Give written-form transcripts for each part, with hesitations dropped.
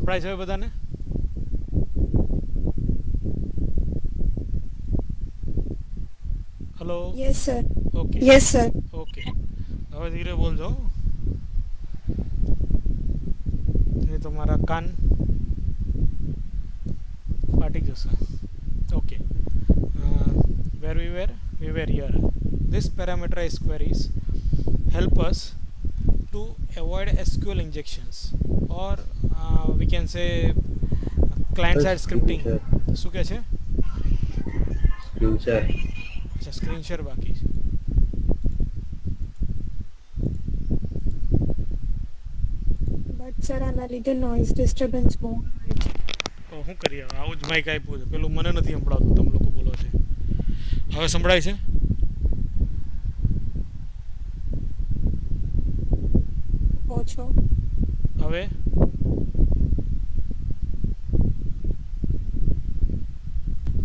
સંભળાય છે બધાને? Hello. Yes, sir. Okay Yes, sir. Okay, હવે ધીરે બોલજો નહીં તો મારા કાન ફાટી જશે. Okay, where we were here. This parameterized queries help us to avoid SQL injections, or we can say client side screen scripting. Share શું કહે છે? સ્ક્રીન શેર અચ્છા, સ્ક્રીન શેર બાકી છે. But sir, આના લીધે noise disturbance બહુ આવે છે. તો શું કરીએ હવે? આવું જ માઇક આપ્યું છે, પેલું મને નથી સંભળાતું, તમે લોકો બોલો છે. હવે સંભળાય છે? ઓછો. હવે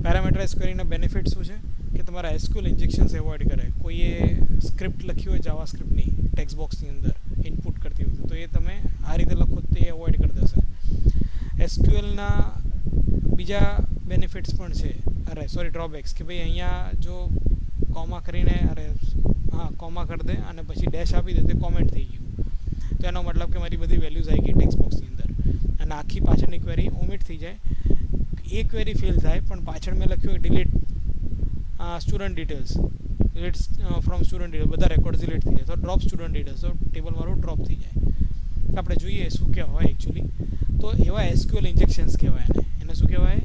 પેરામીટરાઇઝ કરીને બેનિફિટ શું છે કે તમારા એસક્યુએલ ઇન્જેક્શન્સ એવોઇડ કરે. કોઈએ સ્ક્રિપ્ટ લખી હોય જાવા સ્ક્રિપ્ટની ટેક્સ્ટ બોક્સની અંદર ઇનપુટ કરતી વખતે, તો એ તમે આ રીતે લખો તો એ એવોઇડ કરી દેશે. એસક્યુએલના બીજા બેનિફિટ્સ પણ છે, અરે સોરી ડ્રોબેક્સ, કે ભાઈ અહીંયા જો કોમા કરીને કોમા કરી દે અને પછી ડેશ આપી દે તો કોમેન્ટ થઈ ગયું, તો એનો મતલબ કે મારી બધી વેલ્યુઝ આવી ગઈ ટેક્સ્ટ બોક્સની અંદર અને આખી પાછળની ક્વેરી ઓમિટ થઈ જાય. એ ક્વેરી ફેલ થાય પણ પાછળ મેં લખ્યું delete student details, delete from student details, બધા રેકોર્ડ ડિલીટ થઈ જાય, તો ડ્રોપ સ્ટુડન્ટ ડિટેલ્સ, તો ટેબલ મારું ડ્રોપ થઈ જાય. આપણે જોઈએ શું કહેવાય એકચ્યુઅલી, તો એવા એસક્યુએલ ઇન્જેક્શન્સ કહેવાય એને શું કહેવાય?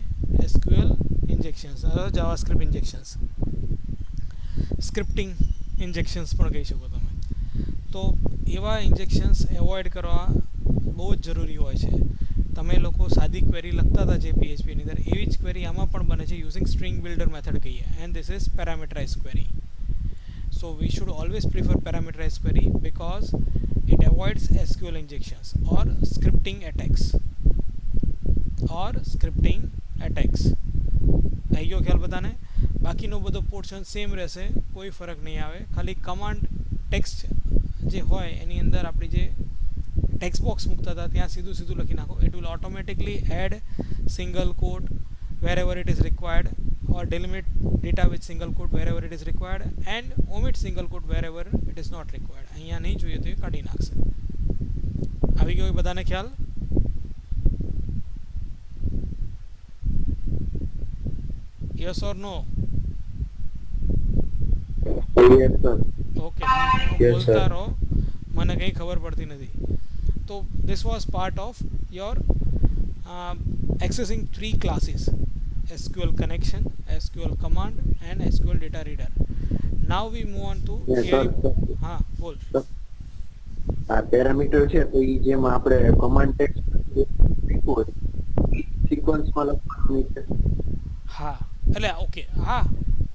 SQL injections, JavaScript injections, scripting injections પણ કહી શકો તમે. તો એવા ઇન્જેક્શન્સ એવોઇડ કરવા બહુ જ જરૂરી હોય છે. તમે લોકો સાદી ક્વેરી લખતા હતા જે પીએચપીની અંદર, એવી જ ક્વેરી આમાં પણ બને છે યુઝિંગ સ્ટ્રિંગ બિલ્ડર મેથડ કહીએ, and this is parameterise query. So we should always prefer parameterise query because it avoids SQL injections or scripting attacks. આવી ગયો ખ્યાલ બધાને? બાકીનો બધો પોર્શન સેમ રહેશે, કોઈ ફરક નહીં આવે. ખાલી કમાન્ડ ટેક્સ્ટ જે હોય એની અંદર આપણી જે ટેક્સ્ટ બોક્સ મૂકતા હતા ત્યાં સીધું સીધું લખી નાખો. It will automatically add single quote wherever it is required, or delimit data with single quote wherever it is required, and omit single quote wherever it is not required. અહીંયા નહીં જોઈએ તો એ કાઢી નાખશે. આવી ગયો બધાને ખ્યાલ? Yes or no? Yes sir okay, Yes, બોલતા sir. રહો, મને કંઈ ખબર પડતી નથી. તો this was part of your accessing three classes: SQL connection, SQL command, and SQL data reader. Now we move on to Yes, theory. sir. હા બોલ. આ પેરામીટર છે તો ઈ જેમ આપણે કમાન્ડ ટેક્સ્ટ લખ્યું હોય સિક્વન્સમાં લખવાનું છે. હા એટલે ઓકે, હા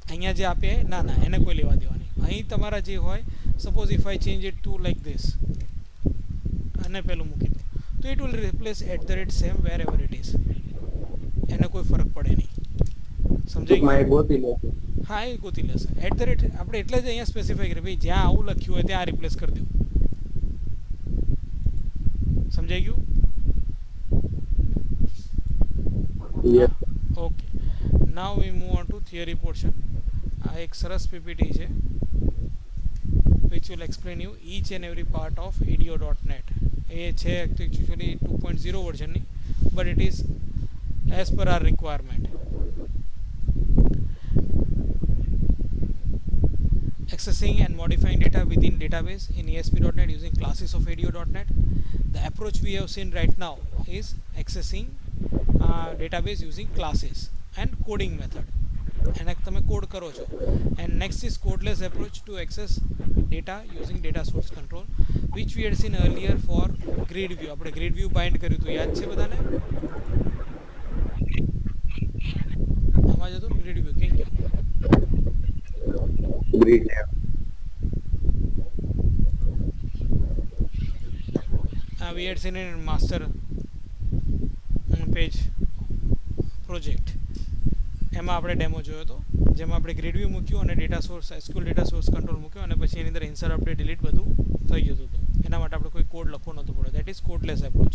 અહીંયા જે આપે ના ના એને કોઈ લેવા દેવા નહીં. અહીં તમારા જે હોય, suppose if I change it to like this અને પેલું મૂકી દો, તો it will replace @same wherever it is. એને કોઈ ફરક પડે નહીં. સમજાઈ ટૂંકમાં એ ગયું? ગોતી લે છે. હા, એ ગોતી લેશે. આપણે એટલે જ અહીંયા સ્પેસિફાઈ કરીએ ભાઈ જ્યાં આવું લખ્યું હોય ત્યાં રિપ્લેસ કરી દો. સમજાઈ ગયું? Yes. Okay, now V move on two theory portion. આ એક સરસ પીપીટી છે which will explain you each and every part of edo.net. એ છે actually 2.0 વર્ઝનની, but it is as per our requirement. Accessing and modifying data within database in ASP.NET using classes of ADO.NET. The approach we have seen right now is accessing database using classes and coding method. And તમે code કરો છો. And next is codeless approach to access data using data source control, which we had seen earlier for grid view. આપણે grid view bind કર્યું હતું, યાદ છે બધાને? આમાં જતો grid view ક્યાં ગયો? Grid. We had seen in master page project. એમાં આપણે ડેમો જોયો હતો, જેમાં આપણે ગ્રીડ વ્યૂ મૂક્યું અને data source SQL data source control મૂક્યો અને પછી એની અંદર ઇન્સર્ટ અપડેટ ડિલીટ બધું થઈ જતું હતું. એના માટે આપણે કોઈ કોડ લખવો નહોતો પડ્યો. That is cordless approach.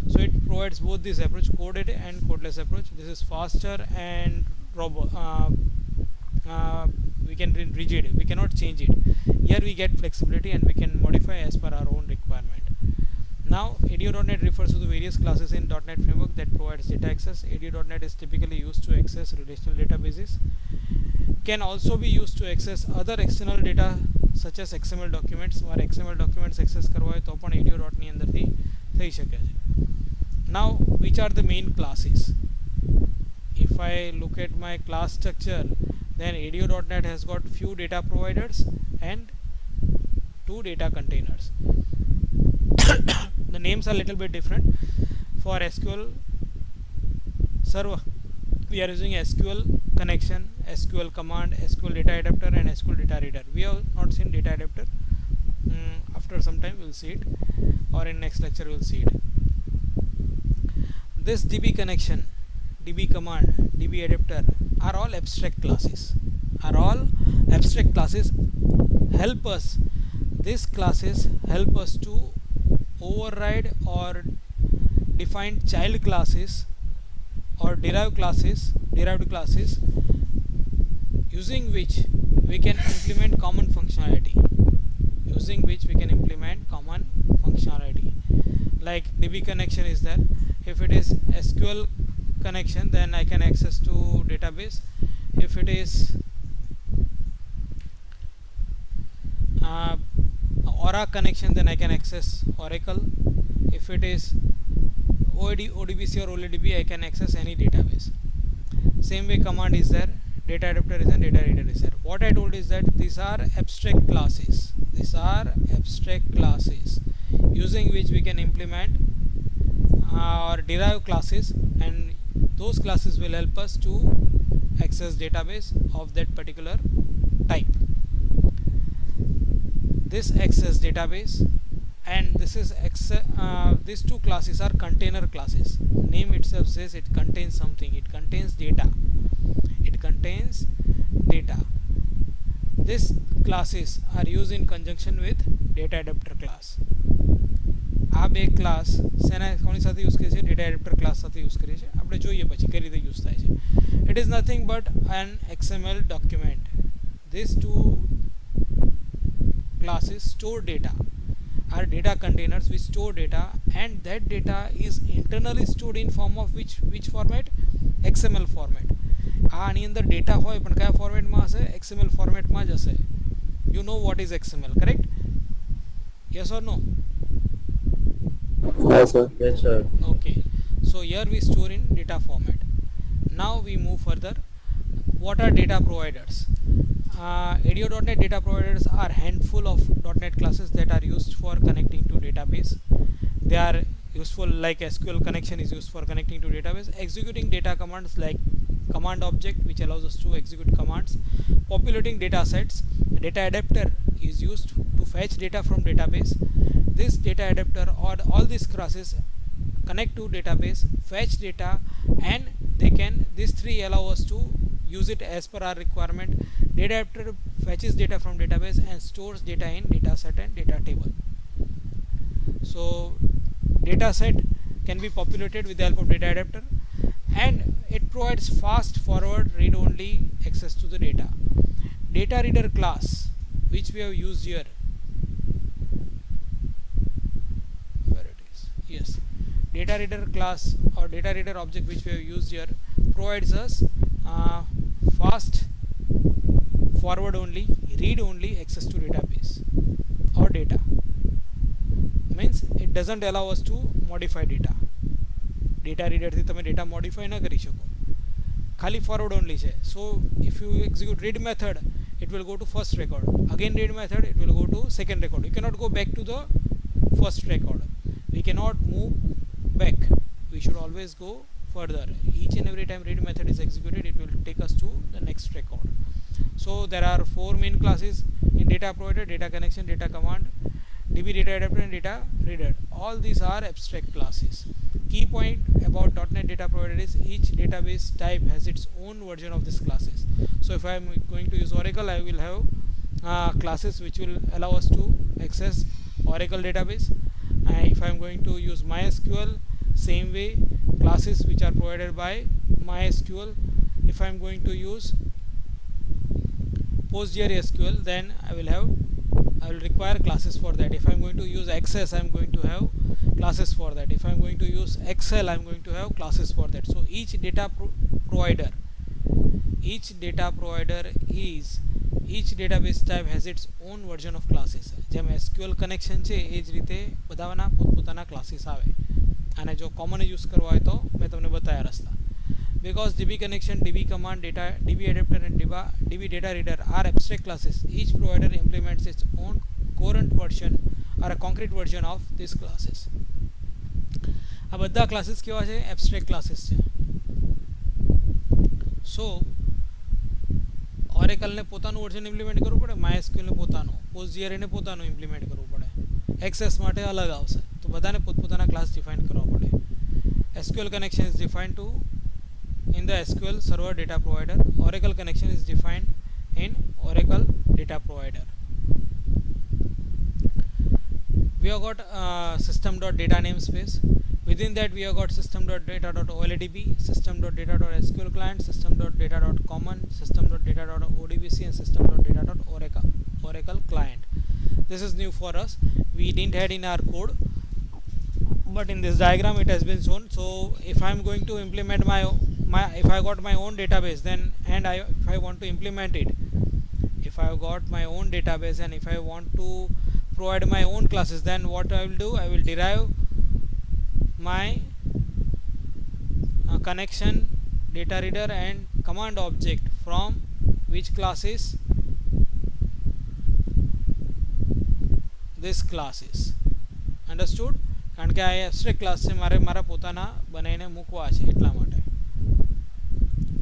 So it provides both this approach, coded and codeless approach. This is faster and we can rigid, we cannot change it. Here we get flexibility and we can modify as per our own requirement. Now ADO.NET refers to the various classes in .NET framework that provides data access. ADO.NET is typically used to access relational databases, can also be used to access other external data such as XML documents. और XML documents access करवाए तो अपन ADO.NET ની અંદરથી થઈ શકે છે. Now which are the main classes? If I look at my class structure, then ADO.NET has got few data providers and 2 data containers. The names are little bit different. For SQL server, we are using SQL connection, SQL command, SQL data adapter and SQL data reader. We have not seen data adapter. After some time we will see it, or in next lecture we will see it. This DB connection, DB command, DB adapter are all abstract classes. Help us. These classes help us to override or define child classes or derived classes using which we can implement common functionality. Like DB connection is there. If it is SQL connection, then I can access to database. If it is Aura connection, then I can access Oracle. If it is ODBC or OLEDB, I can access any database. Same way command is there, data adapter is there, data reader is there. What I told is that these are abstract classes. Using which we can implement or derive classes, and those classes will help us to access database of that particular type. This access database, and these 2 classes are container classes. Name itself says it contains something, it contains data. These classes are used in conjunction with data adapter class. આ બે class કોની સાથે use કરીએ છીએ? Data adapter class સાથે use કરીએ છીએ. આપણે જોઈએ પછી કઈ રીતે યુઝ થાય છે. It is nothing but an XML document. These 2 classes store data, are data containers which store data, and that data is internally stored in form of which format? XML format. આની અંદર data હોય પણ કયા ફોર્મેટમાં હશે? XML ફોર્મેટમાં જ હશે. You know what is XML, correct? Yes or no? Yes sir. Okay, so here we store in data format. Now we move further. What are data providers? ADO.NET data providers are handful of .NET classes that are used for connecting to database. They are useful, like SQL connection is used for connecting to database, executing data commands like command object, which allows us to execute commands, populating data sets. Data adapter is used to fetch data from database. This data adapter or all these classes connect to database, fetch data, and these 3 allow us to use it as per our requirement. Data adapter fetches data from database and stores data in data set and data table. So data set can be populated with the help of data adapter, and it provides fast forward read only access to the data. Data reader class, which we have used here, data reader class or data reader object which we have used here provides us fast forward only, read only access to database or data. Means it doesn't allow us to modify data. Data reader થી તમે data modify ના કરી શકો, ખાલી forward only છે. So if you execute read method, it will go to first record. Again read method, it will go to second record. You cannot go back to the first record. We cannot move back. We should always go further. Each and every time read method is executed, it will take us to the next record. So there are 4 main classes in data provider: data connection, data command, DB data adapter and data reader. All these are abstract classes. Key point about .NET data provider is each database type has its own version of these classes. So if I am going to use Oracle, I will have classes which will allow us to access Oracle database. If I am going to use MySQL, Same way, classes which are provided by MySQL, if I am going to use PostgreSQL, then I will require classes for that. If I am going to use Access, I am going to have classes for that. If I am going to use Excel, I am going to have classes for that. So each provider each database type has its own version of classes. જેમ SQL connection છે એ જ રીતે બધાના પોતપોતાના classes આવે, અને જો common use કરવા હોય તો મેં તમને બતાવ્યા રસ્તા. Because DB connection, DB command, DB adapter and DB data reader are abstract classes. Each provider implements its own current version or a concrete version of these classes. આ બધા ક્લાસીસ કેવા છે? એબ્સ્ટ્રેક્ટ ક્લાસીસ છે. સો ઓરેકલને પોતાનું version implement કરવું પડે, MySQL ને પોતાનું, પોસ્ટજીઆરને પોતાનું ઇમ્પ્લિમેન્ટ કરવું પડે, એક્સેસ માટે અલગ આવશે. તો બધાને પોતપોતાના ક્લાસ ડિફાઇન કરવા પડે. SQL connection is defined to in the SQL Server Data Provider. Oracle connection is defined in Oracle Data Provider. We have got system.data namespace. Within that we have got system.data.oldb, system.data.sql client, system.data.common, system.data.odbc and system.data.oracle client. This is new for us. We didn't had in our code, but in this diagram it has been shown. So if I am going to implement if I got my own database, then if I want to implement it, if I have got my own database and if I want to provide my own classes, then what I will do, I will derive my connection, data reader and command object from which classes? This classes. Understood? કારણ કે આ abstract class છે, મારા પોતાના બનાવીને મૂકવા છે એટલા માટે.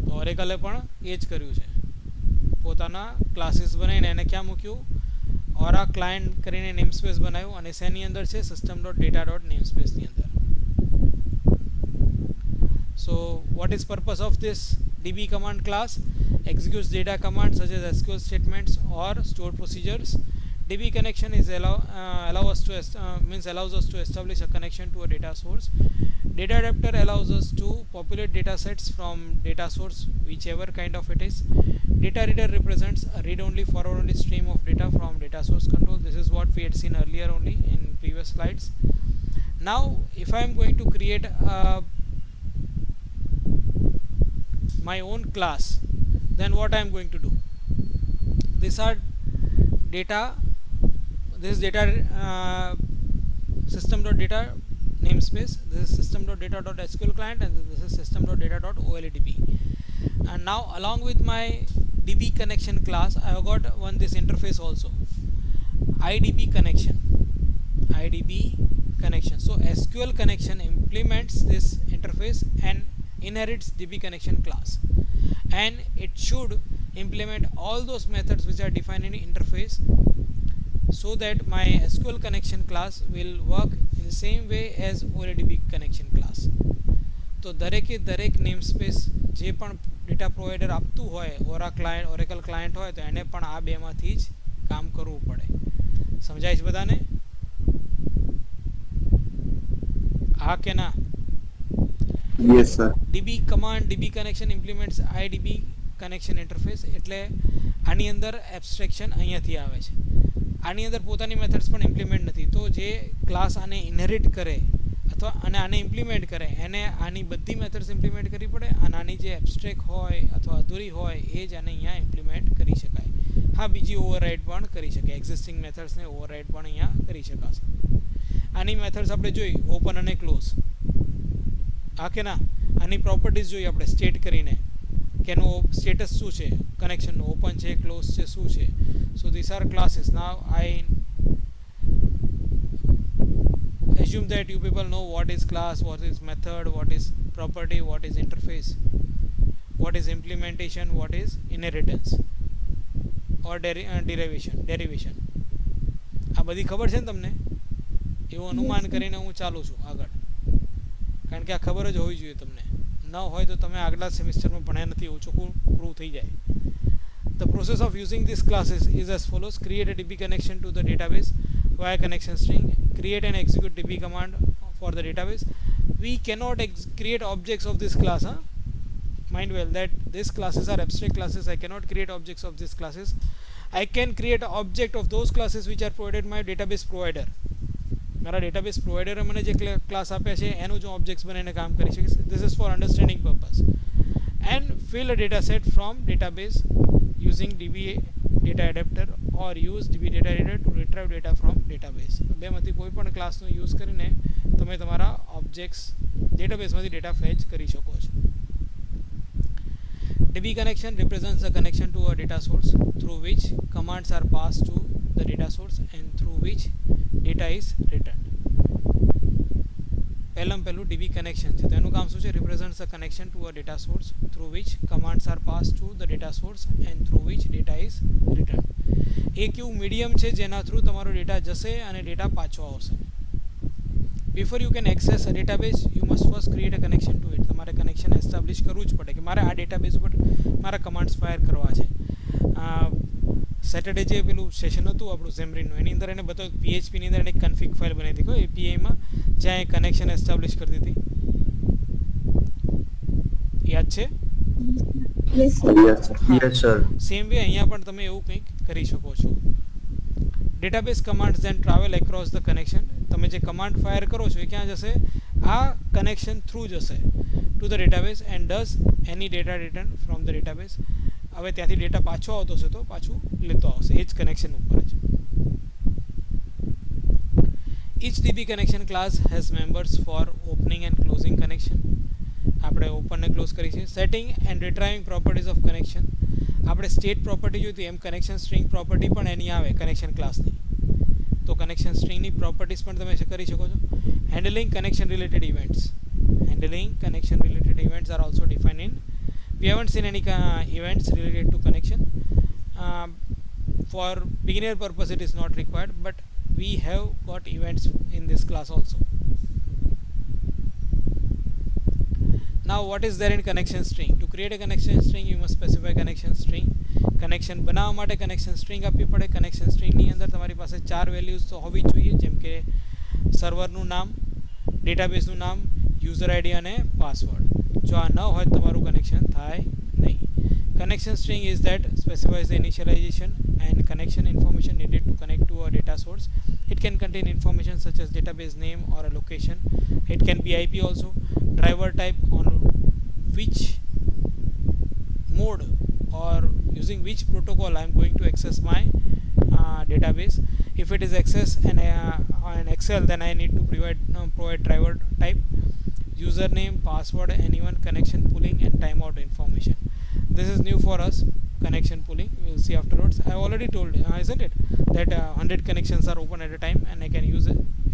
તો ઓરેકલે પણ એ જ કર્યું છે, પોતાના ક્લાસીસ બનાવીને એને ક્યાં મૂક્યું? ઓરા ક્લાયન્ટ કરીને નેમસ્પેસ બનાવ્યું, અને શેની અંદર છે? system.data.namespace ની અંદર. So what is purpose of this DB command class? Executes data commands such as SQL statements or stored procedures. DB connection is allows us to establish a connection to a data source. Data adapter allows us to populate data sets from data source, whichever kind of it is. Data reader represents a read-only, forward-only stream of data from data source control. This is what we had seen earlier only in previous slides. Now if I am going to create my own class, then what I am going to do? These are data. This is data system.data namespace. This is system.data.sql client, and this is system.data.oldb. And now along with my DB connection class, I have got this interface also, IDB connection. So SQL connection implements this interface and inherits DB connection class, and it should implement all those methods which are defined in the interface, so that my SQL connection class will work in the same way as OLDB connection class. તો દરેકે દરેક namespace જે પણ data provider આપતું હોય, Oracle client હોય, તો એને પણ આ બેમાંથી જ કામ કરવું પડે. સમજાય છે બધાને? હા કે ના? Yes sir. DB command, DB connection implements IDB connection interface. એટલે આની અંદર એબ્સ્ટ્રેક્શન અહીંયાથી આવે છે. આની અંદર પોતાની મેથડ્સ પણ ઇમ્પ્લિમેન્ટ નથી. તો જે ક્લાસ આને ઇનહેરિટ કરે અથવા આને ઇમ્પ્લિમેન્ટ કરે, એને આની બધી મેથડ્સ ઇમ્પ્લિમેન્ટ કરવી પડે, અને આની જે એબ્સ્ટ્રેક્ટ હોય અથવા અધૂરી હોય એ જ આને અહીંયા ઇમ્પ્લિમેન્ટ કરી શકાય. હા, બીજી ઓવરરાઇડ પણ કરી શકાય, એક્ઝિસ્ટિંગ મેથડ્સને ઓવરરાઇડ પણ અહીંયા કરી શકાશે. આની મેથડ્સ આપણે જોઈ, ઓપન અને ક્લોઝ. હા કે ના? આની પ્રોપર્ટીઝ જોઈ આપણે સ્ટેટ કરીને કે એનું સ્ટેટસ શું છે, કનેક્શનનું ઓપન છે, ક્લોઝ છે, શું છે. So this are classes. Now I assume that you people know what is class, what is method, what is property, what is interface, what is implementation, what is inheritance or derivation. આ બધી ખબર છે ને તમને? એવું અનુમાન કરીને હું ચાલુ છું આગળ, કારણ કે આ ખબર જ હોવી જોઈએ તમને. ન હોય તો તમે આગલા સેમિસ્ટરમાં ભણ્યા નથી એવું ચોખ્ખું પ્રૂવ થઈ જાય. The process of using these classes is as follows. Create a DB connection to the database via connection string. Create and execute DB command for the database. we cannot create objects of this class. Mind well that these classes are abstract classes. I cannot create objects of these classes. I can create an object of those classes which are provided by database provider. મારા database પ્રોવાઈડરે મને જે class આપ્યા છે એનું જો objects બનાવીને કામ કરી શકીશ. This is four understanding purpose. And fill a data set from database using DB data adapter or use DB data adapter to retrieve data from database. બેમાંથી કોઈ પણ ક્લાસનો યુઝ કરીને તમે તમારા ઓબ્જેક્ટ્સ ડેટાબેઝમાંથી ડેટા ફેચ કરી શકો છો. DB connection represents a connection to a data source through which commands are passed to the data source and through which data is returned. પહેલું DB connection છે તો એનું કામ શું છે? represents a connection to a data source through which commands are passed to the data source and through which data is returned. એક એવું medium છે જેના થ્રુ તમારો ડેટા જશે અને ડેટા પાછો આવશે. Before you can access a database, you must first create a connection to it. તમારે કનેક્શન એસ્ટાબ્લિશ કરવું જ પડે કે મારે આ ડેટાબેઝ ઉપર મારા કમાન્ડ્સ ફાયર કરવા છે. સેટરડે જે પેલું સેશન હતું આપણું ઝેમરીનનું એની અંદર એને બતાવ્યું PHPની અંદર એને એક કન્ફિગ ફાઇલ બનાવી હતી APIમાં જ્યાં એ કનેક્શન એસ્ટાબ્લિશ કરતી હતી. યાદ છે? Yes, sir. Yes, sir. Same way અહીંયા પણ તમે એવું કંઈક કરી શકો છો. database commands then travel across the connection. તમે જે કમાન્ડ ફાયર કરો છો એ ક્યાં જશે? આ કનેક્શન થ્રુ જશે to the database and does any data return from the database. હવે ત્યાંથી ડેટા પાછો આવતો હશે તો પાછું લેતો આવશે એ જ કનેક્શન ઉપર જ. each DB connection class has members for opening and closing connection. આપણે ઓપન ને ક્લોઝ કરી છે. Setting and retrieving properties of connection. આપણે સ્ટેટ પ્રોપર્ટી જોઈતી એમ કનેક્શન સ્ટ્રિંગ પ્રોપર્ટી પણ એની આવે કનેક્શન ક્લાસની. તો કનેક્શન સ્ટ્રિંગની પ્રોપર્ટીઝ પણ તમે કરી શકો છો. Handling connection related events. Handling connection related events are also defined in. We haven't seen any events related to connection. For beginner purpose it is not required, but we have got events in this class also. Now what is there in connection string? To create a connection string you must specify connection string. Connection બનાવવા માટે connection string આપવી પડે. connection string ની અંદર તમારી પાસે 4 values તો હોવી જોઈએ જેમ કે સર્વરનું નામ, ડેટાબેઝનું નામ, યુઝર આઈડી અને પાસવર્ડ. જો આ ન હોય તમારું કનેક્શન થાય નહીં. connection string is that specifies the initialization and connection information needed to connect to a data source. It can contain information such as database name or a location. It can be IP also, driver type, on which mode or using which protocol I am going to access my database. If it is access and Excel, then I need to provide driver type, username, password, and even connection pooling and timeout information. This is new for us, connection pooling. We will see afterwards. I have already told, isn't it, that 100 connections are open at a time and I can use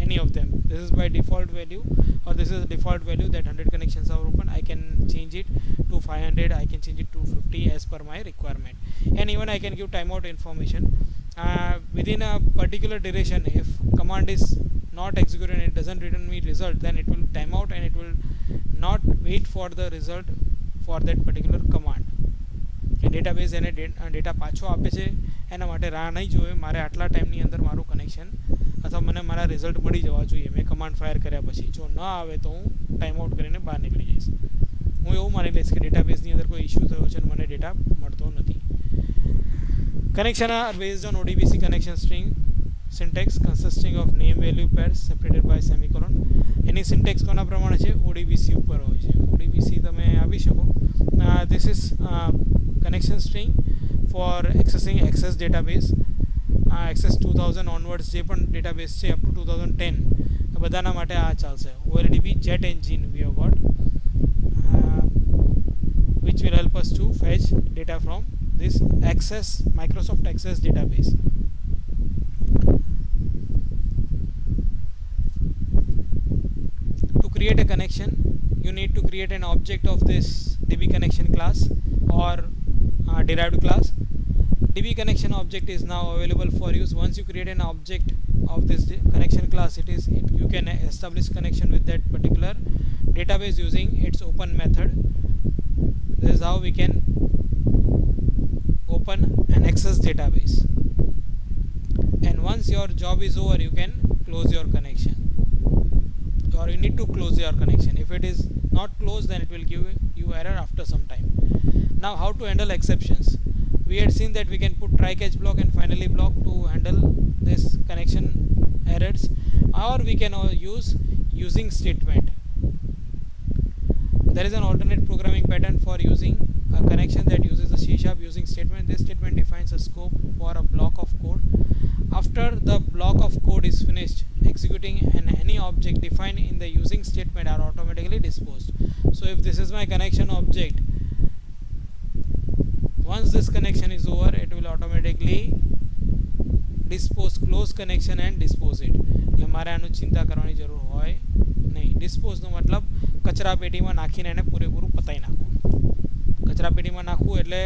any of them. This is by default value, or this is the default value that 100 connections are open. I can change it to 500, I can change it to 50 as per my requirement. And even I can give timeout information. Within a particular duration, if command is not executed and it doesn't return me result, then it will time out and it will not wait for the result for that particular command. Database એને data પાછો આપે છે એના માટે રાહ નહીં જોવે. મારે આટલા ટાઈમની અંદર મારું કનેક્શન અથવા મને મારા રિઝલ્ટ મળી જવા જોઈએ મેં કમાન્ડ ફાયર કર્યા પછી. જો ન આવે તો હું ટાઈમ આઉટ કરીને બહાર નીકળી જઈશ. હું એવું માની લઈશ કે ડેટાબેઝની અંદર કોઈ ઇશ્યુ થયો છે અને મને ડેટા મળતો નથી. Connection are based on ODBC connection string syntax consisting of name value pairs separated by semicolon. Any syntax કોના પ્રમાણે છે? ODBC ઉપર હોય છે. ODBC તમે આપી શકો. This is connection string for accessing access database. Access 2000 onwards જે પણ database છે up to 2010 બધાના માટે આ ચાલશે. OLDB jet engine we have got, which will help us to fetch data from this access Microsoft Access database. To create a connection you need to create an object of this DB connection class or derived class. DB connection object is now available for use. Once you create an object of this connection class, you can establish connection with that particular database using its open method. This is how we can open an access database. And once your job is over, you can close your connection. or you need to close your connection. If it is not closed, then it will give you error after some time. Now, how to handle exceptions? We had seen that we can put try catch block and finally block to handle this connection errors, or we can use using statement. There is an alternate programming pattern for using a connection that uses the C# using statement. This statement defines a scope for a block of code. After the block of code is finished executing, and any object defined in the using statement are automatically disposed. So if this is my connection object, once this connection is over, it will automatically dispose, close connection and dispose it. એટલે મારે આનું ચિંતા કરવાની જરૂર હોય નહીં. ડિસ્પોઝનો મતલબ કચરા પેટીમાં નાખીને એને પૂરેપૂરું પતાવી નાખવું. કચરા પેટીમાં નાખવું એટલે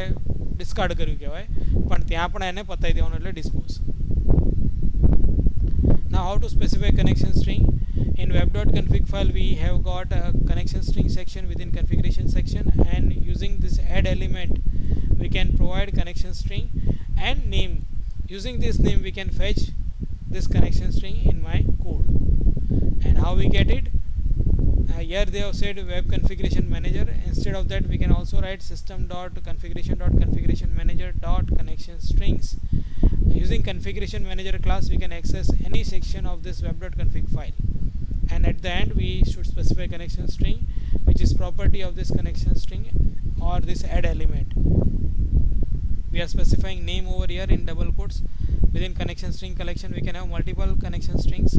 ડિસ્કાર્ડ કર્યું કહેવાય, પણ ત્યાં પણ એને પતાવી દેવાનું એટલે dispose. Now, how to specify connection string? In web.config file, we have got a connection string section within configuration section, and using this add element, we can provide connection string and name. Using this name, we can fetch this connection string in my code. And how we get it? Here they have said web configuration manager. Instead of that, we can also write system.configuration manager.connection strings. Using configuration manager class, we can access any section of this web.config file, and at the end we should specify connection string, which is property of this connection string or this add element. We are specifying name over here in double quotes. Within connection string collection, we can have multiple connection strings,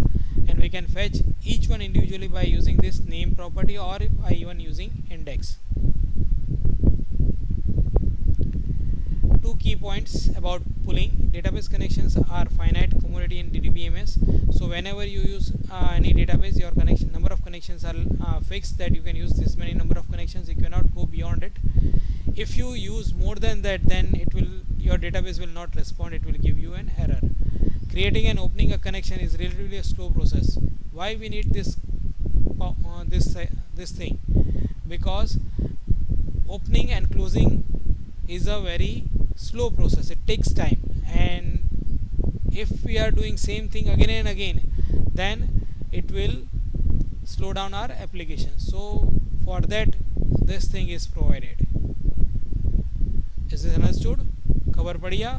and we can fetch each one individually by using this name property or by even using index. Two key points about pooling. Database connections are finite commodity in DBMS. So whenever you use any database, your connection number of connections are fixed, that you can use this many number of connections. You cannot go beyond it. If you use more than that, then your database will not respond. It will give you an error. Creating and opening a connection is relatively a slow process. Why we need this thing? Because opening and closing is a very slow process. It takes time, and if we are doing same thing again and again, then it will slow down our application. So for that, this thing is provided. Is this understood? खबर पड़ी या?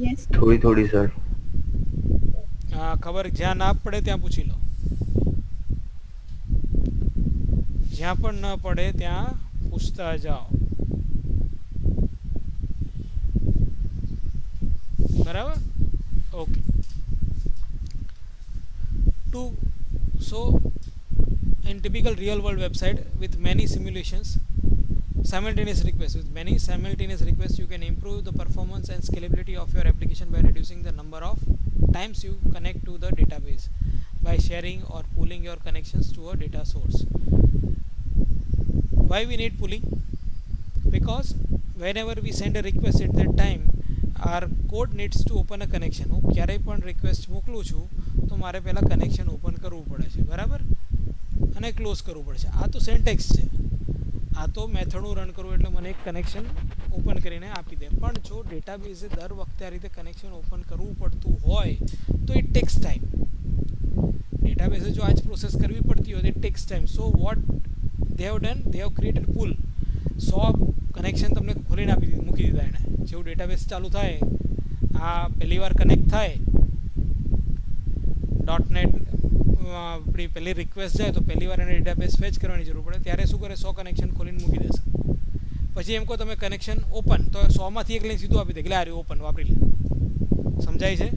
Yes. થોડી sir. ખબર જ્યાં ના પડે ત્યાં પૂછી લો. જ્યાં પણ ન પડે ત્યાં પૂછતા જાઓ. બરાબર? Okay. So in typical real world website with many simulations, simultaneous requests, you can improve the performance and scalability of your application by reducing the number of times you connect to the database by sharing or pooling your connections to a data source. Why we need pooling? Because whenever we send a request at that time, our code needs to open a connection. હું ક્યારેય પણ request મોકલું છું તો મારે પહેલાં connection open કરવું પડે છે, બરાબર, અને ક્લોઝ કરવું પડે છે. આ તો સિન્ટેક્સ છે. આ તો મેથડનું રન કરવું એટલે મને એક કનેક્શન ઓપન કરીને આપી દે. પણ જો ડેટાબેઝે દર વખતે આ રીતે કનેક્શન ઓપન કરવું પડતું હોય તો ઇટ ટેક્સ ટાઈમ. ડેટાબેઝે જો આ જ પ્રોસેસ કરવી પડતી હોય તો it tax time. So what they have done, they have created pool. 100 connection તમને ખોલીને મૂકી દીધા એણે. જેવું ડેટાબેઝ ચાલુ થાય, આ પહેલી વાર કનેક્ટ થાય, .NET આપણી પહેલી રિક્વેસ્ટ જાય તો પહેલી વાર એને ડેટાબેઝ ફેચ કરવાની જરૂર પડે, ત્યારે શું કરે, 100 કનેક્શન ખોલીને મૂકી દેશે. પછી એમ કહો તમે કનેક્શન ઓપન, તો 100માંથી એક લઈને સીધું આપી દે કે આ રહ્યું ઓપન, વાપરી લે. સમજાય છે?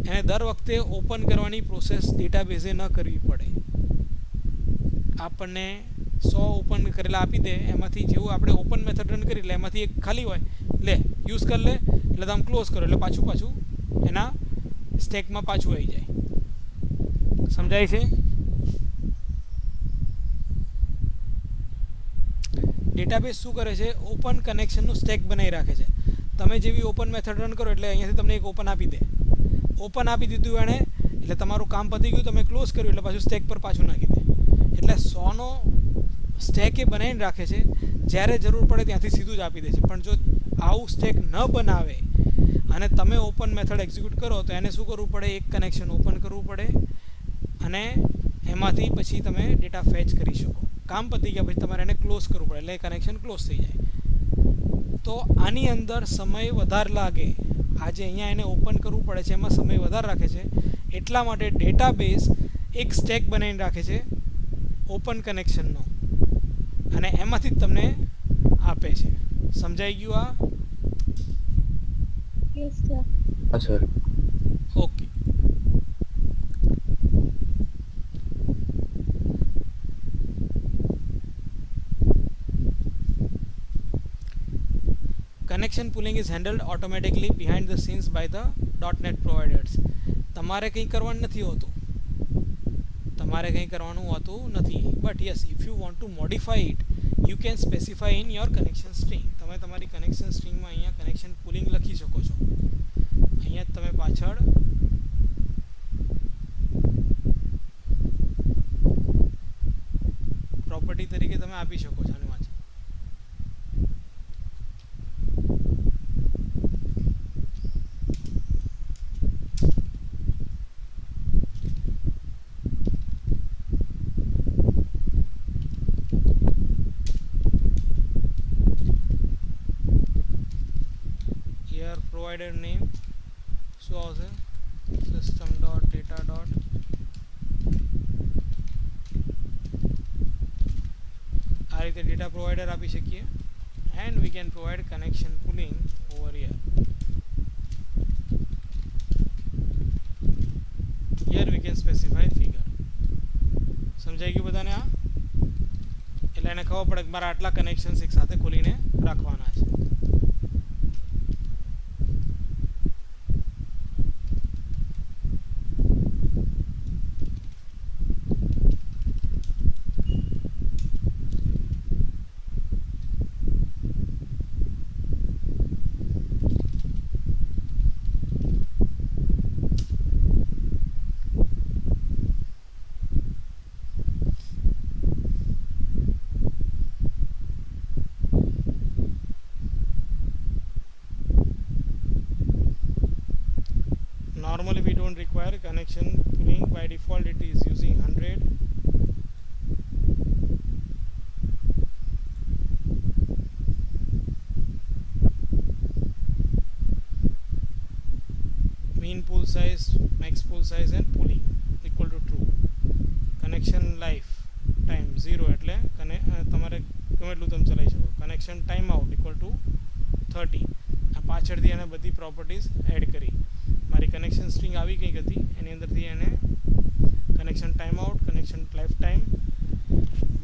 એને દર વખતે ઓપન કરવાની પ્રોસેસ ડેટાબેઝે ન કરવી પડે. આપણને 100 ઓપન કરેલા આપી દે, એમાંથી જેવું આપણે ઓપન મેથડ રન કરી એટલે એમાંથી એક ખાલી હોય, લે યુઝ કરી લે, એટલે તમે ક્લોઝ કરો એટલે પાછું એના સ્ટેકમાં પાછું આવી જાય. સમજાય છે? ડેટાબેઝ શું કરે છે, ઓપન કનેક્શનનું સ્ટેક બનાવી રાખે છે. તમે જેવી ઓપન મેથડ રન કરો એટલે અહીંયાથી તમને એક ઓપન આપી દે. ઓપન આપી દીધું એણે એટલે તમારું કામ પતી ગયું, તમે ક્લોઝ કર્યું એટલે પાછું સ્ટેક પર પાછું નાખી દે. એટલે 100નો સ્ટેક એ બનાવીને રાખે છે, જ્યારે જરૂર પડે ત્યાંથી સીધું જ આપી દે છે. પણ જો આવું સ્ટેક ન બનાવે અને તમે ઓપન મેથડ એક્ઝિક્યુટ કરો તો એને શું કરવું પડે, એક કનેક્શન ઓપન કરવું પડે અને એમાંથી પછી તમે ડેટા ફેચ કરી શકો. કામ પતી ગયા પછી તમારે એને ક્લોઝ કરવું પડે એટલે કનેક્શન ક્લોઝ થઈ જાય. તો આની અંદર સમય વધારે લાગે, આજે અહીંયા એને ઓપન કરવું પડે છે એમાં સમય વધારે રાખે છે, એટલા માટે ડેટાબેઝ એક સ્ટેક બનાવીને રાખે છે ઓપન કનેક્શનનો અને એમાંથી જ તમને આપે છે. સમજાઈ ગયું આ? Yes, sir. હા sir. Okay. Connection pooling is handled automatically behind the scenes by the .NET providers. તમારે કંઈ કરવાનું નથી હોતું, but yes if you want to modify it you can specify in your connection string. તમે તમારી connection સ્ટ્રિંગમાં અહીંયા connection pulling લખી શકો છો. અહીંયા જ તમે પાછળ પ્રોપર્ટી તરીકે તમે આપી શકો છો. આની વાંચો provider name શું આવશે, system.data. આ રીતે ડેટા પ્રોવાઈડર આપી શકીએ and we can provide connection pooling over here. Here we can specify figure. સમજાઈ ગયું બધાને? આ એટલે એને ખબર પડે કે મારા આટલા કનેક્શન્સ એક સાથે ખોલીને રાખવાના છે. Normally we don't require connection pooling. By default it is using 100. Mean pool size, max pool size and pooling equal to true. Connection life time 0 એટલે તમારે ગમે એટલું તમે ચલાવી શકો. Connection time out equal to 30. આ પાછળથી એને બધી પ્રોપર્ટીઝ એડ કરી. મારી કનેક્શન સ્ટ્રિંગ આવી કંઈક હતી એની અંદરથી એને connection time out, connection life time,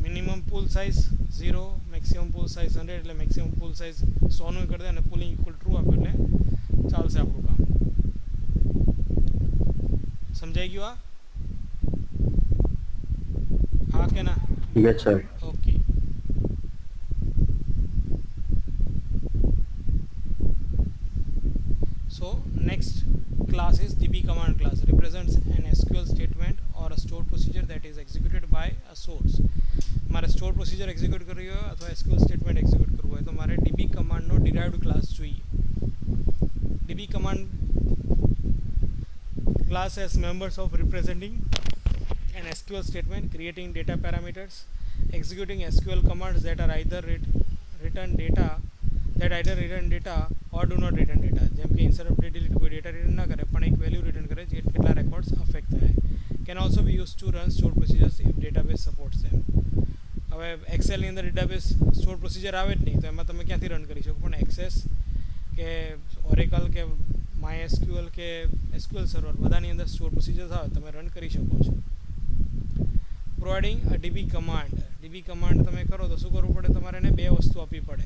minimum pool size 0, maximum pool size 100 એટલે મેક્સિમમ પુલ સાઇઝ 100નું કરી દે અને પુલિંગ ઇક્વલ ટ્રુ આપે એટલે ચાલશે આપણું કામ. સમજાઈ ગયું? હા કે ના? Yes sir. Okay. So next class is db command class. Represents an SQL statement or a stored procedure that is executed by a source. મારે stored procedure execute કરવી હોય અથવા SQL statement execute કરવું હોય તો મારે db command નો derived class જોઈએ. db command class has members of representing an SQL statement, creating data parameters, executing SQL commands that are either return data or do not return data. જેમ કે insert update delete કોઈ data return ના કરે પણ એક value return કરે જે કેટલા રેકોર્ડ્સ અફેક્ટ થાય. Can also be used to run stored procedures if database supports them. હવે એક્સેલની અંદર ડેટાબેઝ સ્ટોર પ્રોસિજર આવે જ નહીં તો એમાં તમે ક્યાંથી રન કરી શકો, પણ એક્સેસ કે ઓરેકલ કે MySQL કે SQL સર્વર બધાની અંદર સ્ટોર પ્રોસિજર્સ આવે તમે રન કરી શકો છો. પ્રોવાઇડિંગ અ ડીબી કમાન્ડ તમે કરો તો શું કરવું પડે, તમારે એને બે વસ્તુ આપવી પડે.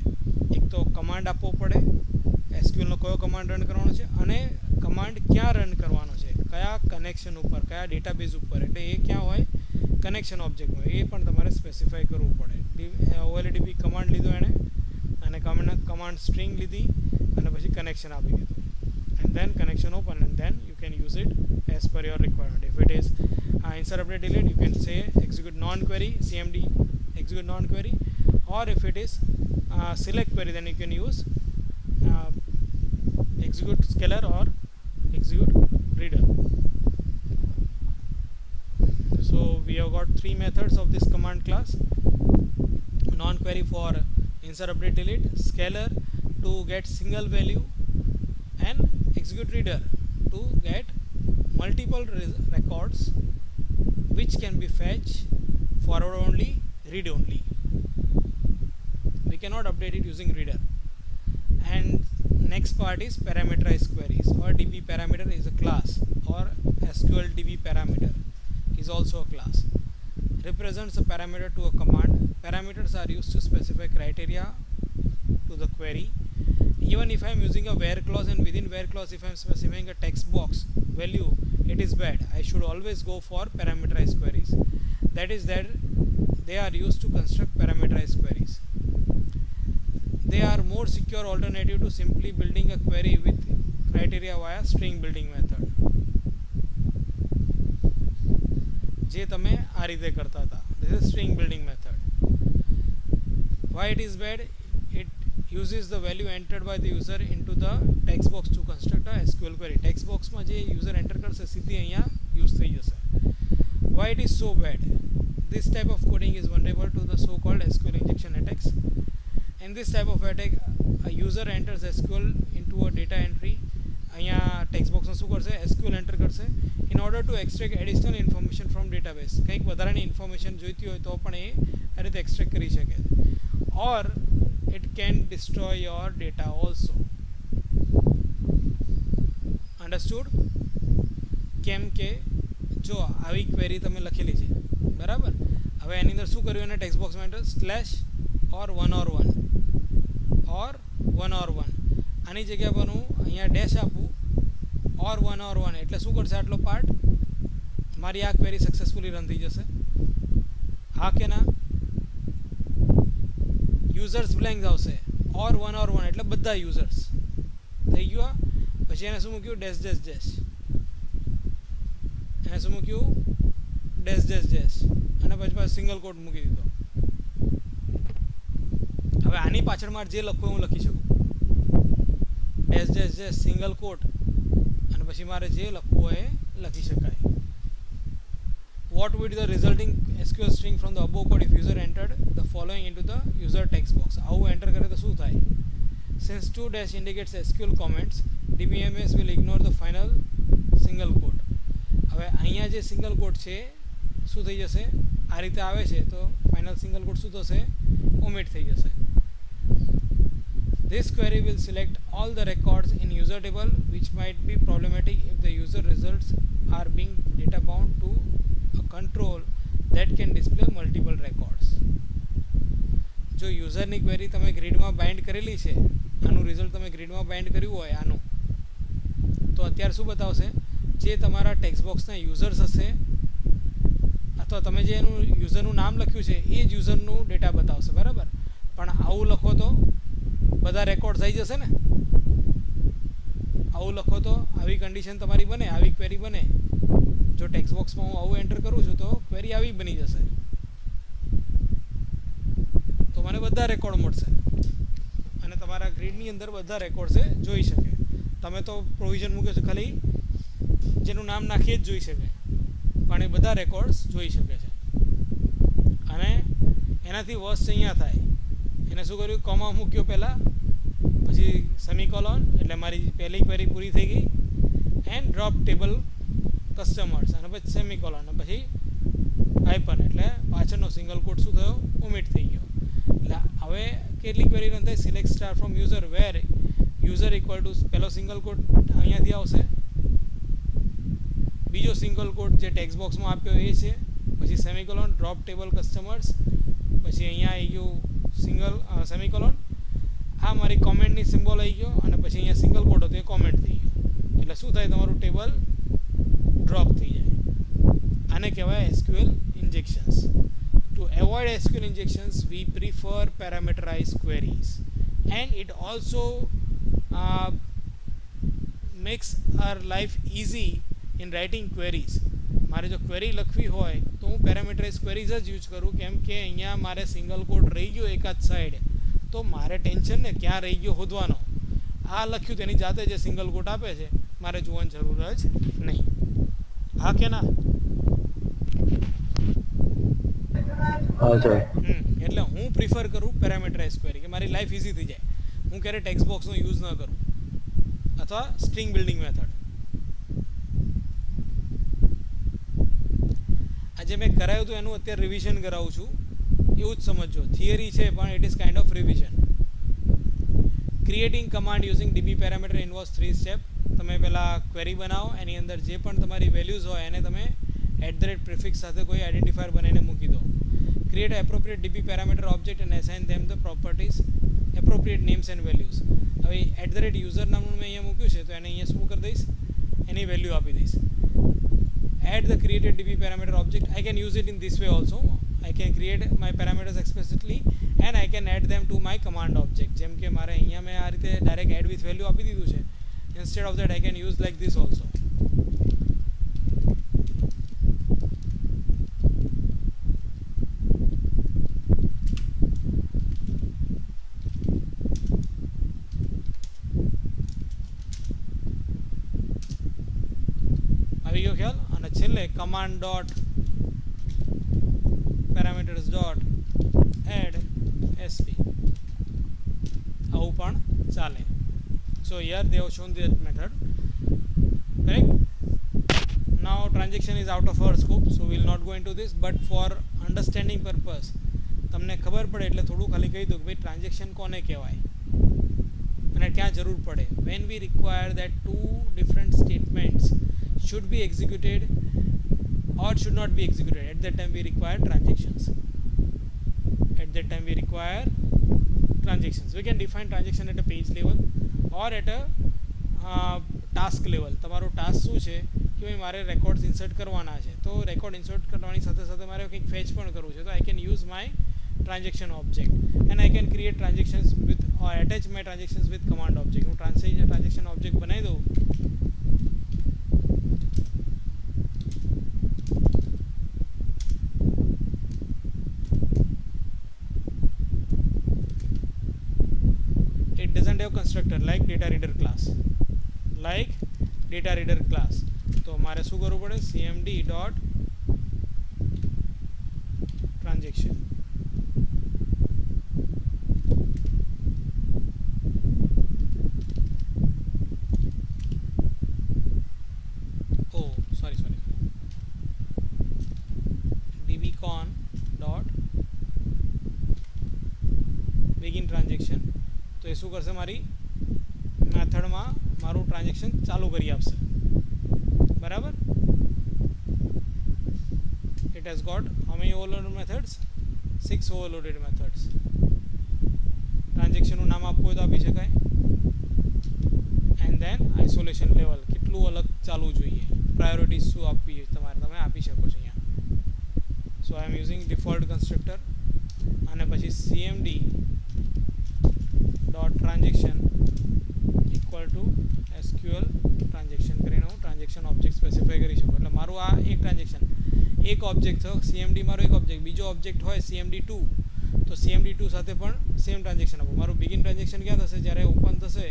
એક તો કમાન્ડ આપવો પડે, એસક્યુએલનો કયો કમાન્ડ રન કરવાનો છે અને કમાન્ડ ક્યાં રન કરવાનો છે, કયા કનેક્શન ઉપર, કયા ડેટાબેઝ ઉપર, એટલે એ ક્યાં હોય, કનેક્શન ઓબ્જેક્ટમાં, એ પણ તમારે સ્પેસિફાઈ કરવું પડે. ઓએલડીબી કમાન્ડ લીધો એણે અને કમાન્ડ સ્ટ્રિંગ લીધી અને પછી કનેક્શન આપી દીધું and then connection open and then you can use it as per your requirement. If it is insert update delete, you can say execute non query, cmd execute non query, or if it is select query then you can use execute scalar or execute reader. So we have got three methods of this command class: non-query for insert, update, delete; scalar to get single value; and execute reader to get multiple records which can be fetched forward only, read only. We cannot update it using reader. And next part is parameterized queries, or DB parameter is a class, or SQL DB parameter is also a class. Represents a parameter to a command. Parameters are used to specify criteria to the query. Even if I am using a where clause, and within where clause if I am specifying a text box value, it is bad. I should always go for parameterized queries. That is that they are used to construct parameterized queries. They are more secure alternative to simply building a query with criteria via string building method. જે તમે આ રીતે કરતા હતા. This is string building method. Why it is bad? It uses the value entered by the user into the text box to construct a SQL query. text box માં જે user enter કરશે સીધી અહીંયા use થઈ જશે. Why it is so bad? This type of coding is vulnerable to the so-called SQL injection attacks. In this type of attack, a user enters SQL into a data entry. અહીંયા text box માં શું કરશે? SQL enter કરશે in order to extract additional information from database. કંઈક વધારાની information જોઈતી હોય તો પણ એ આ રીતે extract કરી શકે. Or it can destroy your data also. Understood? કેમ કે જો આવી query તમે લખેલી છે બરાબર. હવે એની અંદર શું કર્યું? એને text box માં enter slash or 1 or 1 or 1 or 1 આની જગ્યા પર હું અહીંયા ડેશ આપું or 1 or 1 એટલે શું કરશે? આટલો પાર્ટ મારી આ ક્વેરી સક્સેસફુલી રન થઈ જશે. હા કે ના? યુઝર્સ બ્લેન્ક આવશે or 1 or 1 એટલે બધા યુઝર્સ થઈ ગયું. પછી એને શું મૂક્યું? Dash dash dash. એને શું મૂક્યું? Dash dash dash. અને પછી સિંગલ કોટ મૂકી દીધો. હવે આની પાછળ મારે જે લખવું હું લખી શકું. ડેશ ડેશ ડેશ સિંગલ કોટ અને પછી મારે જે લખવું હોય લખી શકાય. What would be the resulting SQL string from the above code if user entered the following into the user text box? આવું એન્ટર કરે તો શું થાય? Since 2 dash indicates SQL comments, DBMS will ignore the final single quote. હવે અહીંયા જે single કોટ છે શું થઈ જશે? આ રીતે આવે છે તો ફાઇનલ સિંગલ કોટ શું થશે? ઓમિટ થઈ જશે. This query will select all the records in user table, which might be problematic if the user results are being data bound to a control that can display multiple records. જો યુઝરની query તમે ગ્રીડમાં bind કરેલી છે, આનું result તમે ગ્રીડમાં bind કર્યું હોય આનું, તો અત્યારે શું બતાવશે? જે તમારા ટેક્સ્ટ બોક્સના યુઝર્સ હશે અથવા તમે જે એનું યુઝરનું નામ લખ્યું છે એ જ યુઝરનું ડેટા બતાવશે બરાબર. પણ આવું લખો તો બધા રેકોર્ડ્સ આવી જશે ને. આવું લખો તો આવી કન્ડિશન તમારી બને, આવી ક્વેરી બને. જો ટેક્સ્ટ બોક્સમાં હું આવું એન્ટર કરું છું તો ક્વેરી આવી બની જશે. તો મને બધા રેકોર્ડ મળશે અને તમારા ગ્રીડની અંદર બધા રેકોર્ડ્સ જોઈ શકે. તમે તો પ્રોવિઝન મૂક્યો છે ખાલી જેનું નામ નાખીએ જ જોઈ શકે, પણ એ બધા રેકોર્ડ્સ જોઈ શકે છે. અને એનાથી વર્સ્ટ અહીંયા થાય. એને શું કર્યું? કોમા મૂક્યો પહેલાં, પછી સેમિકોલોન એટલે મારી પહેલી ક્વેરી પૂરી થઈ ગઈ, એન્ડ ડ્રોપ ટેબલ કસ્ટમર્સ અને પછી સેમિકોલોન અને પછી હાઇપન એટલે પાછળનો સિંગલ કોટ શું થયો? ઓમિટ થઈ ગયો. એટલે હવે કેટલી ક્વેરી રન થાય? Select star from user where user equal to પહેલો સિંગલ કોટ અહીંયાથી આવશે, બીજો સિંગલ કોટ જે ટેક્સ્ટ બોક્સમાં આપ્યો એ છે, પછી સેમિકોલોન, ડ્રોપ ટેબલ કસ્ટમર્સ, પછી અહીંયા આવી ગયું સિંગલ સેમિકોલોન. આ મારી કોમેન્ટની સિમ્બોલ આવી ગયો અને પછી અહીંયા સિંગલ કોટ હતો એ કોમેન્ટ થઈ ગયો. એટલે શું થાય? તમારું ટેબલ ડ્રોપ થઈ જાય. આને કહેવાય SQL injections. To avoid SQL injections, we prefer parameterized queries, and it also makes our life easy in writing queries. મારે જો ક્વેરી લખવી હોય તો હું પેરામીટરાઇઝ ક્વેરીઝ જ યુઝ કરું, કેમ કે અહીંયા મારે સિંગલ કોડ રહી ગયો એકાદ સાઈડ તો મારે ટેન્શન ને ક્યાં રહી ગયો શોધવાનો. આ લખ્યું તેની જાતે જે સિંગલ કોટ આપે છે મારે જોવાની જરૂર જ નહીં. હા કે ના? હા સર. એટલે હું પ્રિફર કરું પેરામીટરાઇઝ ક્વેરી કે મારી લાઈફ ઇઝી થઈ જાય. હું ક્યારે ટેક્સ્ટ બોક્સનો યુઝ ન કરું અથવા સ્ટ્રિંગ બિલ્ડિંગ મેથડ. આજે મેં કરાયું હતું એનું અત્યારે રિવિઝન કરાવું છું. એવું જ સમજો, થિયરી છે પણ it is kind of revision. Creating command using dB parameter ઇન્વોલ્વ્સ 3 step. તમે પહેલાં ક્વેરી બનાવો, એની અંદર જે પણ તમારી વેલ્યુઝ હોય એને તમે @પ્રિફિક્સ સાથે કોઈ આઈડેન્ટિફાયર બનાવીને મૂકી દો. Create appropriate dB parameter object and assign them the properties appropriate names and values. હવે @યુઝર નામનું મેં અહીંયા મૂક્યું છે તો એને અહીંયા શું કરી દઈશ, એની વેલ્યુ આપી દઈશ. Add the created DB parameter object. I can use it in this way also. I can create my parameters explicitly and I can add them to my command object. જેમ કે મારે અહીંયા મેં આ રીતે ડાયરેક્ટ એડ વિથ વેલ્યુ આપી દીધું છે. Instead of that I can use like this also. આવી ગયો ખ્યાલ. અને છેલ્લે command dot parameters dot add SP આવું પણ ચાલે. So here they have shown that method, correct? Now transaction is out of our scope, so we will not go into this, but for understanding purpose તમને ખબર પડે એટલે થોડું ખાલી કહી દઉં કે ભાઈ ટ્રાન્ઝેક્શન કોને કહેવાય અને ક્યાં જરૂર પડે. when we require that two different statements should be executed or should not be executed, at that time we require transactions. At that time we require transactions. We can define transaction at a page level or at a task level. તમારો task શું છે કે ભાઈ મારે records insert કરવાના છે, તો record insert કરવાની સાથે સાથે મારે કંઈક ફેચ પણ કરવું છે, તો I can use my transaction object and I can create transactions with or attach my transactions with command object. હું transaction object બનાવી દઉં. It doesn't have constructor like data reader class. તો મારે શું કરવું પડે, cmd dot transaction. dbcon dot begin transaction. તો એ શું કરશે, મારી મેથડમાં મારું ટ્રાન્ઝેક્શન ચાલુ કરી આપશે. બરાબર? it has got how many overloaded methods? 6 overloaded methods. ટ્રાન્ઝેક્શનનું નામ આપવું હોય તો આપી શકાય. એન્ડ ધેન આઇસોલેશન લેવલ કેટલું અલગ ચાલવું જોઈએ, પ્રાયોરિટી શું આપવી જોઈએ તમારે, તમે આપી શકો છો અહીંયા. સો આઈ એમ યુઝિંગ ડિફોલ્ટ કન્સ્ટ્રક્ટર અને પછી cmd dot transaction equal to SQL transaction કરીને હું ટ્રાન્ઝેક્શન ઓબ્જેક્ટ સ્પેસિફાઈ કરી શકું. એટલે મારું આ એક ટ્રાન્ઝેક્શન એક ઓબ્જેક્ટ થયો, cmd મારો એક ઓબ્જેક્ટ, બીજો ઓબ્જેક્ટ હોય cmd2 તો cmd2 સાથે પણ સેમ ટ્રાન્ઝેક્શન આપો. મારું બિગિન ટ્રાન્ઝેક્શન ક્યાં થશે, જ્યારે ઓપન થશે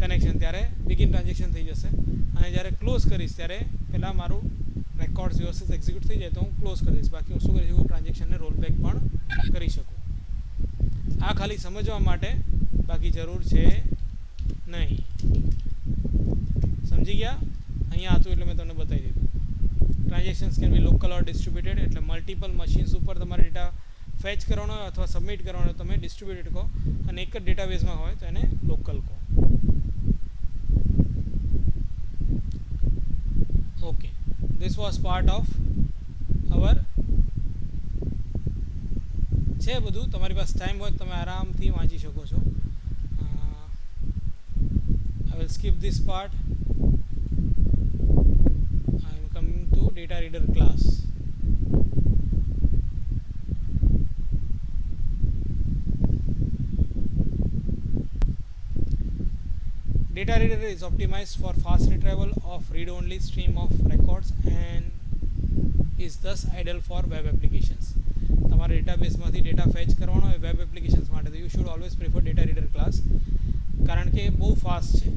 કનેક્શન ત્યારે બિગિન ટ્રાન્ઝેક્શન થઈ જશે અને જ્યારે ક્લોઝ કરીશ ત્યારે પહેલાં મારું રેકોર્ડ્સ વ્યવસ્થિત એક્ઝિક્યુટ થઈ જાય તો હું ક્લોઝ કરી દઈશ. બાકી હું શું કરી શકું, ટ્રાન્ઝેક્શનને રોલ બેક પણ કરી શકું. આ ખાલી સમજવા માટે, બાકી જરૂર છે નહીં. સમજી ગયા? અહીંયા હતું એટલે મેં તમને બતાવી દીધું. Transactions can be local or distributed, એટલે મલ્ટિપલ મશીન્સ ઉપર તમારે ડેટા ફેચ કરવાનો હોય અથવા સબમિટ કરવાનો હોય તમે ડિસ્ટ્રીબ્યુટેડ કહો, અને એક જ ડેટાબેઝમાં હોય તો એને લોકલ કહો. Okay, this was part of our છે બધું. તમારી પાસે ટાઈમ હોય તમે આરામથી વાંચી શકો છો. I will skip this part. I am coming to data reader class. Data reader is optimized for fast retrieval of read-only stream of records and is thus ideal for web applications. તમારે ડેટાબેઝમાંથી data fetch કરવાનો હોય web applications માટે તો you should always prefer data reader class, કારણ બહુ fast છે,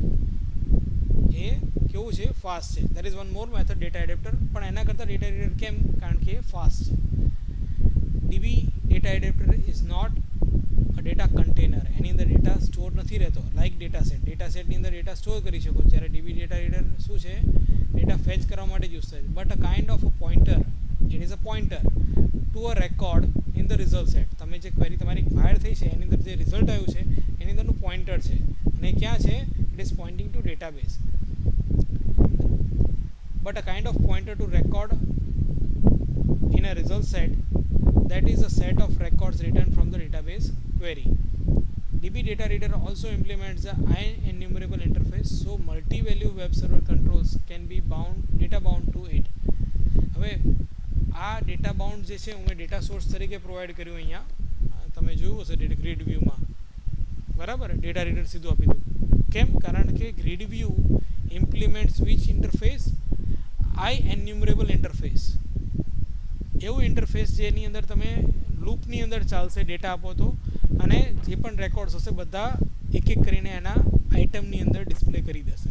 એ કેવું છે, ફાસ્ટ છે. There is one more method data adapter, પણ એના કરતાં ડેટા એડિટર કેમ? કારણ કે એ ફાસ્ટ છે. DB data adapter is not a data container, એની અંદર ડેટા સ્ટોર નથી રહેતો લાઈક ડેટા સેટની અંદર ડેટા સ્ટોર કરી શકો, જ્યારે ડીબી ડેટા એડિટર શું છે, ડેટા ફેચ કરવા માટે યુઝ થાય છે. But a kind of a pointer, it is a pointer to a record in the result set. તમે જે ક્વેરી તમારી ફાયર થઈ છે એની અંદર જે રિઝલ્ટ આવ્યું છે એની અંદરનું પોઇન્ટર છે, અને ક્યાં છે? It is pointing to database. But a kind of pointer to record in a result set, that is a set of records written from the database query. DB data reader also implements the enumerable interface, so multi-value web server controls can be data bound to it. હવે આ data bound જે છે હું data source તરીકે provide કર્યું, અહીંયા તમે જોયું હશે ગ્રીડ વ્યૂમાં, બરાબર? ડેટા રીડર સીધું આપી દઉં. કેમ? કારણ કે grid view implements which interface? enumerable interface, એવું ઇન્ટરફેસ જેની અંદર તમે લૂપની અંદર ચાલશે, ડેટા આપો તો, અને જે પણ રેકોર્ડ્સ હશે બધા એક એક કરીને એના આઇટમની અંદર ડિસ્પ્લે કરી દેશે.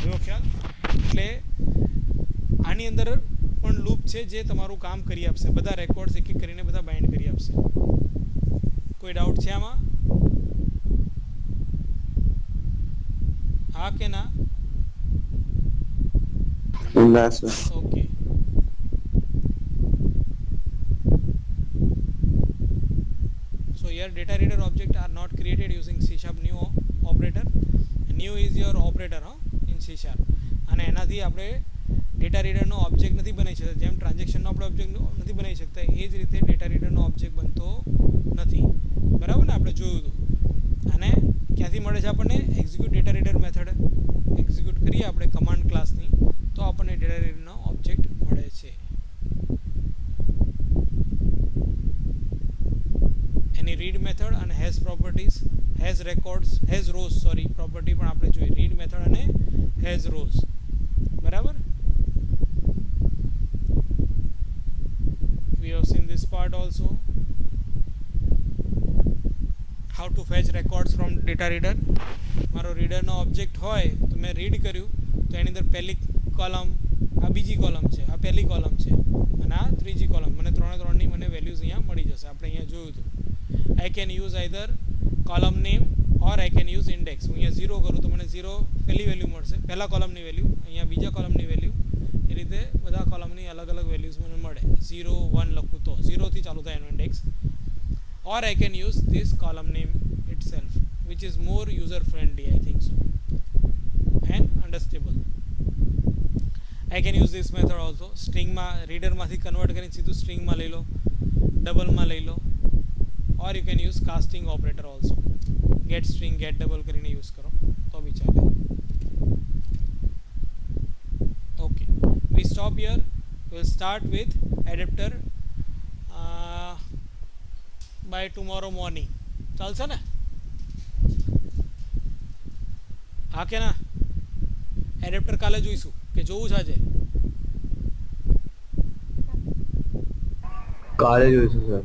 એવો ખ્યાલ? એટલે આની અંદર પણ લૂપ છે જે તમારું કામ કરી આપશે, બધા રેકોર્ડ્સ એક એક કરીને બધા બાઇન્ડ કરી આપશે. કોઈ ડાઉટ છે આમાં? હા કે ના? ના sir. Okay. So here data reader object are not created using C# new operator. New is your operator in C#. અને એનાથી આપણે ડેટા રીડરનો ઓબ્જેક્ટ નથી બનાવી શકતા, જેમ ટ્રાન્ઝેક્શનનો આપણે ઓબ્જેક્ટ નથી બનાવી શકતા એ જ રીતે ડેટા રીડરનો ઓબ્જેક્ટ બનતો નથી, બરાબર ને? આપણે જોયું હતું. અને ક્યાંથી મળે છે આપણને? Execute data reader method execute કરીએ આપણે કમાન્ડ ક્લાસની, તો આપણને ડેટા રીડરનો ઓબ્જેક્ટ મળે છે. એની રીડ મેથડ અને has properties, has records, has rose property પણ આપણે જોઈ, રીડ મેથડ અને હેઝ રોઝ, બરાબર? We have seen this part also. How to fetch records from data reader. મારો રીડરનો ઓબ્જેક્ટ હોય તો મેં રીડ કર્યું તો એની અંદર પહેલી કોલમ, આ બીજી કોલમ છે, આ પહેલી કોલમ છે, અને આ ત્રીજી કોલમ, મને ત્રણની મને વેલ્યુઝ અહીંયા મળી જશે. આપણે અહીંયા જોયું હતું. I can use either column name or I can use index. હું અહીંયા 0 કરું તો મને 0 પહેલી વેલ્યુ મળશે, પહેલા કોલમની વેલ્યુ, અહીંયા બીજા કોલમની વેલ્યુ, એ રીતે બધા કોલમની અલગ અલગ વેલ્યુઝ મને મળે. 0 1 લખું તો 0 થી ચાલુ થાય એનું index. Or I can use this column name itself, which is more user friendly, I think so, and understandable. I can use this method also. String માં reader માંથી કન્વર્ટ કરીને સીધું string માં લઈ લો, double માં લઈ લો, or you can use casting operator also. Get string, get double કરીને use કરો તો બી ચાલે. Okay, we stop here. We'll start with adapter by tomorrow morning. ચાલશે ને? હા કે ના? એડેપ્ટર કાલે જોઈશું કે જોવું છે આજે? કાલે જોઈશું સર.